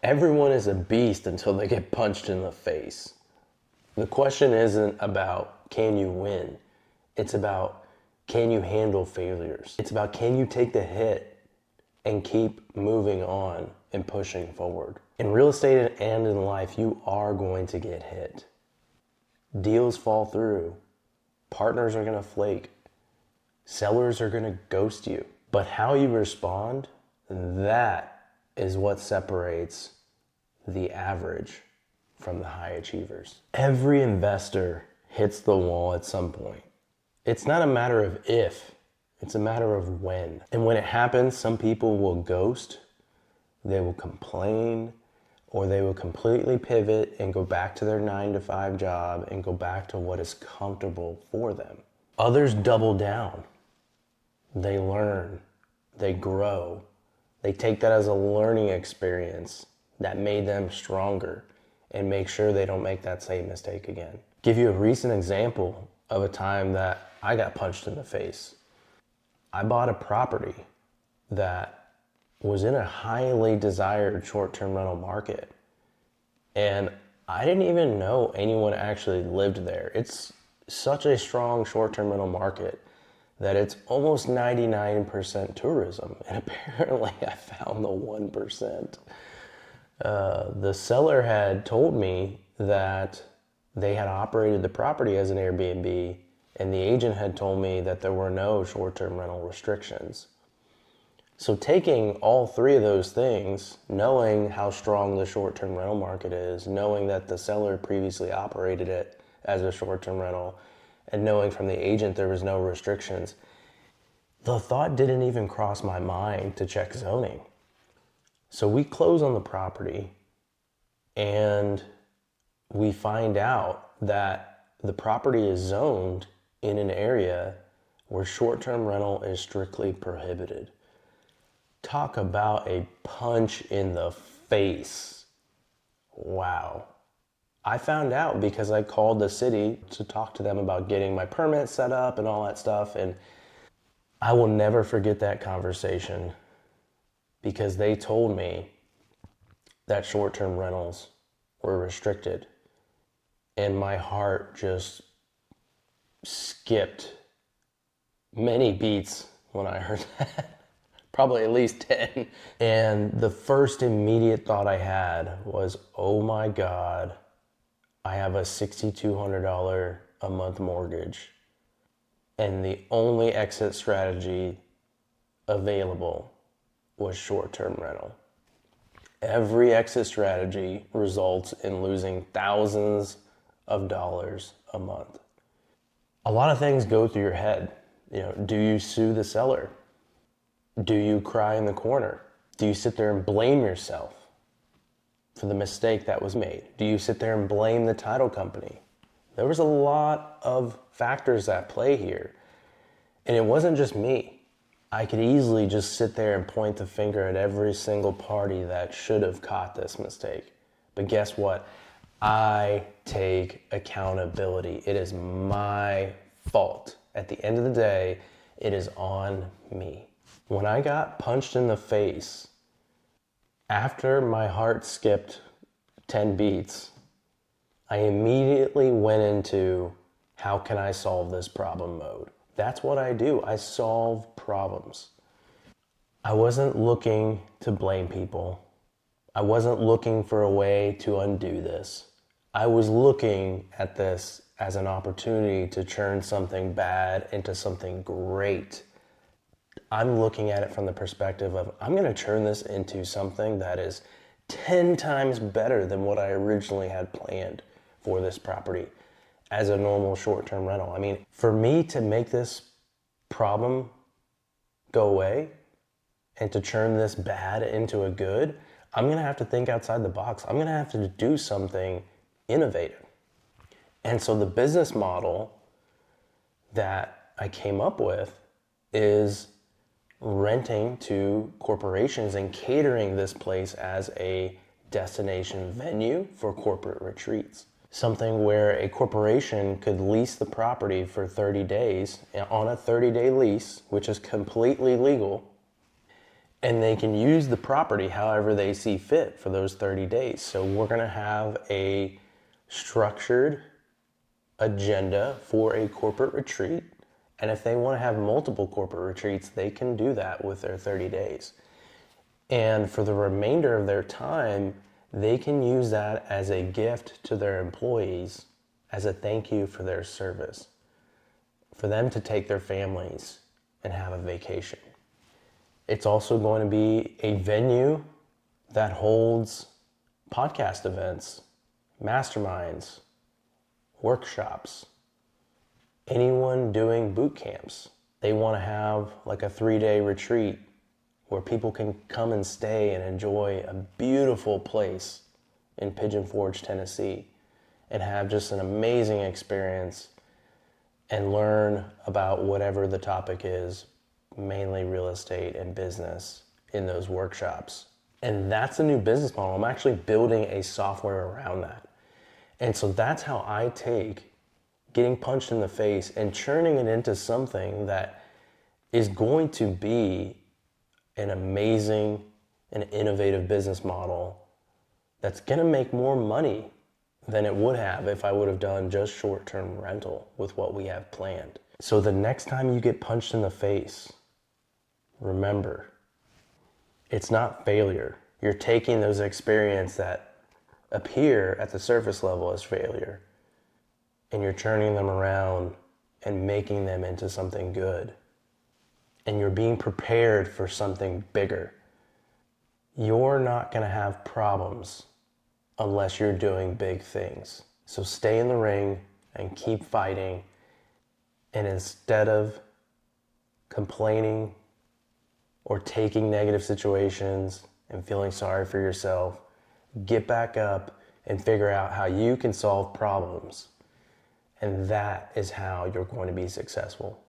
Everyone is a beast until they get punched in the face. The question isn't about can you win? It's about can you handle failures? It's about can you take the hit and keep moving on and pushing forward. In real estate and in life, you are going to get hit. Deals fall through. Partners are going to flake. Sellers are going to ghost you. But how you respond, that is what separates the average from the high achievers. Every investor hits the wall at some point. It's not a matter of if, it's a matter of when. And when it happens, some people will ghost, they will complain, or they will completely pivot and go back to their 9-to-5 job and go back to what is comfortable for them. Others double down. They learn, they grow, they take that as a learning experience that made them stronger and make sure they don't make that same mistake again. Give you a recent example of a time that I got punched in the face. I bought a property that was in a highly desired short-term rental market, and I didn't even know anyone actually lived there. It's such a strong short-term rental market that it's almost 99% tourism, and apparently I found the 1%. The seller had told me that they had operated the property as an Airbnb, and the agent had told me that there were no short-term rental restrictions. So taking all three of those things, knowing how strong the short-term rental market is, knowing that the seller previously operated it as a short-term rental, and knowing from the agent there was no restrictions, the thought didn't even cross my mind to check zoning. So we close on the property and we find out that the property is zoned in an area where short-term rental is strictly prohibited. Talk about a punch in the face. Wow. I found out because I called the city to talk to them about getting my permit set up and all that stuff, and I will never forget that conversation because they told me that short-term rentals were restricted, and my heart just skipped many beats when I heard that. Probably at least 10. And the first immediate thought I had was, oh my God, I have a $6,200 a month mortgage, and the only exit strategy available was short-term rental. Every exit strategy results in losing thousands of dollars a month. A lot of things go through your head. Do you sue the seller? Do you cry in the corner? Do you sit there and blame yourself for the mistake that was made? Do you sit there and blame the title company? There was a lot of factors at play here. And it wasn't just me. I could easily just sit there and point the finger at every single party that should have caught this mistake. But guess what? I take accountability. It is my fault. At the end of the day, it is on me. When I got punched in the face, after my heart skipped 10 beats, I immediately went into how can I solve this problem mode. That's what I do. I solve problems. I wasn't looking to blame people. I wasn't looking for a way to undo this. I was looking at this as an opportunity to turn something bad into something great. I'm looking at it from the perspective of I'm going to turn this into something that is 10 times better than what I originally had planned for this property as a normal short-term rental. I mean, for me to make this problem go away and to turn this bad into a good, I'm going to have to think outside the box. I'm going to have to do something innovative. And so the business model that I came up with is renting to corporations and catering this place as a destination venue for corporate retreats. Something where a corporation could lease the property for 30 days on a 30-day lease, which is completely legal. And they can use the property however they see fit for those 30 days. So we're going to have a structured agenda for a corporate retreat. And if they want to have multiple corporate retreats, they can do that with their 30 days. And for the remainder of their time, they can use that as a gift to their employees as a thank you for their service, for them to take their families and have a vacation. It's also going to be a venue that holds podcast events, masterminds, workshops, anyone doing boot camps. They want to have like a 3-day retreat where people can come and stay and enjoy a beautiful place in Pigeon Forge, Tennessee, and have just an amazing experience and learn about whatever the topic is, mainly real estate and business, in those workshops. And that's a new business model. I'm actually building a software around that. And so that's how I take getting punched in the face and churning it into something that is going to be an amazing and innovative business model that's going to make more money than it would have if I would have done just short-term rental with what we have planned. So the next time you get punched in the face, remember, it's not failure. You're taking those experiences that appear at the surface level as failure, and you're turning them around and making them into something good. And you're being prepared for something bigger. You're not going to have problems unless you're doing big things. So stay in the ring and keep fighting. And instead of complaining or taking negative situations and feeling sorry for yourself, get back up and figure out how you can solve problems. And that is how you're going to be successful.